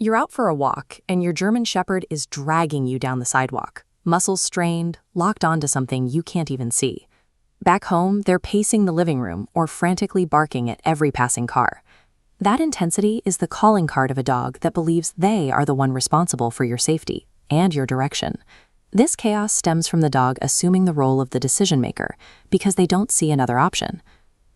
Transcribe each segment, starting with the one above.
You're out for a walk, and your German Shepherd is dragging you down the sidewalk, muscles strained, locked onto something you can't even see. Back home, they're pacing the living room or frantically barking at every passing car. That intensity is the calling card of a dog that believes they are the one responsible for your safety and your direction. This chaos stems from the dog assuming the role of the decision maker because they don't see another option.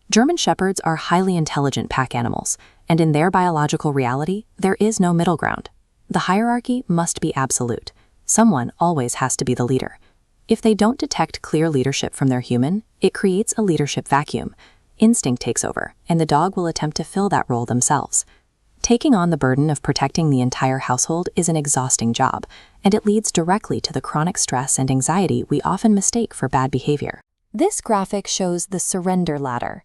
German Shepherds are highly intelligent pack animals, and in their biological reality, there is no middle ground. The hierarchy must be absolute. Someone always has to be the leader. If they don't detect clear leadership from their human, it creates a leadership vacuum. Instinct takes over, and the dog will attempt to fill that role themselves. Taking on the burden of protecting the entire household is an exhausting job, and it leads directly to the chronic stress and anxiety we often mistake for bad behavior. This graphic shows the surrender ladder.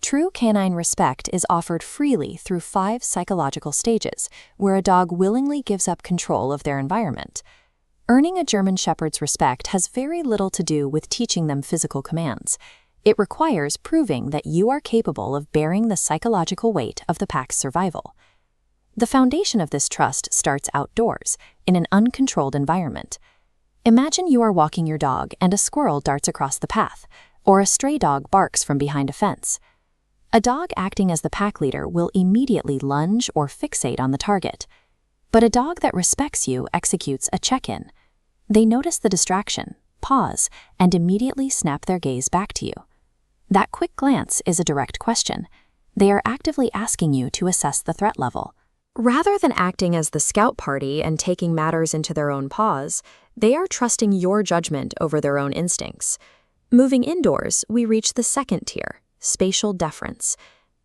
True canine respect is offered freely through 5 psychological stages, where a dog willingly gives up control of their environment. Earning a German Shepherd's respect has very little to do with teaching them physical commands. It requires proving that you are capable of bearing the psychological weight of the pack's survival. The foundation of this trust starts outdoors, in an uncontrolled environment. Imagine you are walking your dog and a squirrel darts across the path, or a stray dog barks from behind a fence. A dog acting as the pack leader will immediately lunge or fixate on the target. But a dog that respects you executes a check-in. They notice the distraction, pause, and immediately snap their gaze back to you. That quick glance is a direct question. They are actively asking you to assess the threat level. Rather than acting as the scout party and taking matters into their own paws, they are trusting your judgment over their own instincts. Moving indoors, we reach the second tier, spatial deference.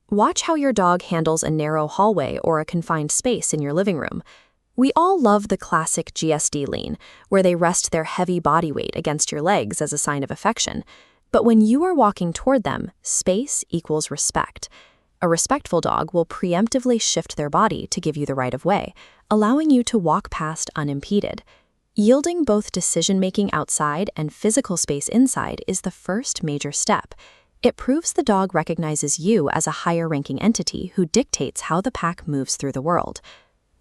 Watch how your dog handles a narrow hallway or a confined space in your living room. We all love the classic GSD lean, where they rest their heavy body weight against your legs as a sign of affection. But when you are walking toward them, space equals respect. A respectful dog will preemptively shift their body to give you the right of way, allowing you to walk past unimpeded. Yielding both decision-making outside and physical space inside is the first major step. It proves the dog recognizes you as a higher-ranking entity who dictates how the pack moves through the world.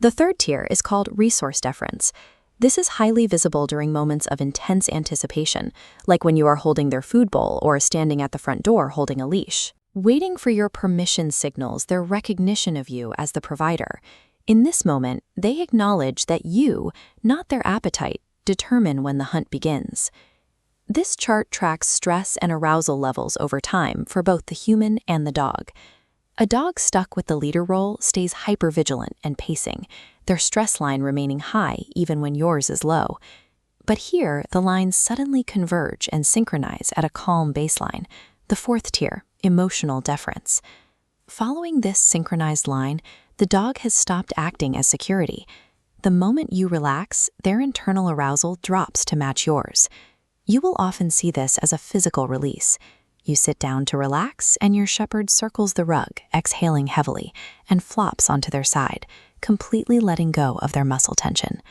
The third tier is called resource deference. This is highly visible during moments of intense anticipation, like when you are holding their food bowl or standing at the front door holding a leash. Waiting for your permission signals their recognition of you as the provider. In this moment, they acknowledge that you, not their appetite, determine when the hunt begins. This chart tracks stress and arousal levels over time for both the human and the dog. A dog stuck with the leader role stays hypervigilant and pacing, their stress line remaining high even when yours is low. But here, the lines suddenly converge and synchronize at a calm baseline, the fourth tier, emotional deference. Following this synchronized line, the dog has stopped acting as security. The moment you relax, their internal arousal drops to match yours. You will often see this as a physical release. You sit down to relax, and your shepherd circles the rug, exhaling heavily, and flops onto their side, completely letting go of their muscle tension.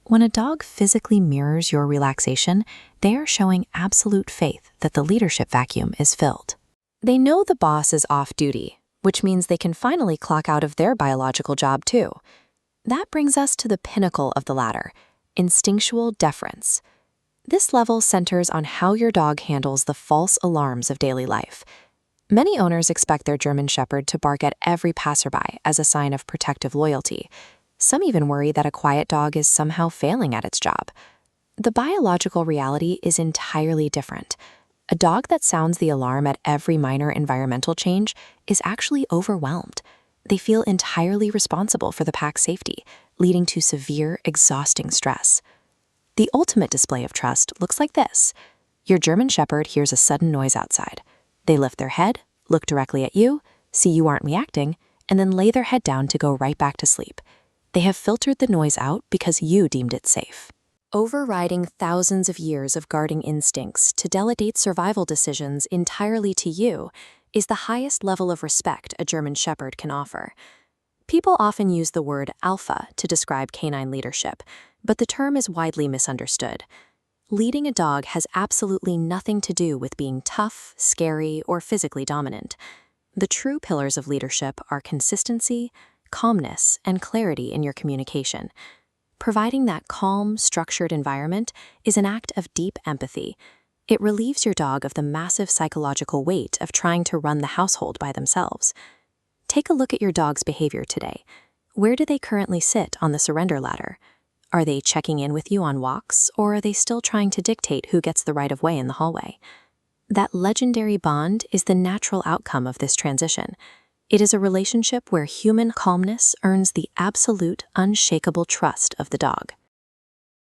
When a dog physically mirrors your relaxation, they are showing absolute faith that the leadership vacuum is filled. They know the boss is off duty, which means they can finally clock out of their biological job too. That brings us to the pinnacle of the ladder, instinctual deference. This level centers on how your dog handles the false alarms of daily life. Many owners expect their German Shepherd to bark at every passerby as a sign of protective loyalty. Some even worry that a quiet dog is somehow failing at its job. The biological reality is entirely different. A dog that sounds the alarm at every minor environmental change is actually overwhelmed. They feel entirely responsible for the pack's safety, leading to severe, exhausting stress. The ultimate display of trust looks like this. Your German Shepherd hears a sudden noise outside. They lift their head, look directly at you, see you aren't reacting, and then lay their head down to go right back to sleep. They have filtered the noise out because you deemed it safe. Overriding thousands of years of guarding instincts to delegate survival decisions entirely to you is the highest level of respect a German Shepherd can offer. People often use the word alpha to describe canine leadership, but the term is widely misunderstood. Leading a dog has absolutely nothing to do with being tough, scary, or physically dominant. The true pillars of leadership are consistency, calmness and clarity in your communication. Providing that calm, structured environment is an act of deep empathy. It relieves your dog of the massive psychological weight of trying to run the household by themselves. Take a look at your dog's behavior today. Where do they currently sit on the surrender ladder? Are they checking in with you on walks, or are they still trying to dictate who gets the right of way in the hallway? That legendary bond is the natural outcome of this transition. It is a relationship where human calmness earns the absolute, unshakable trust of the dog.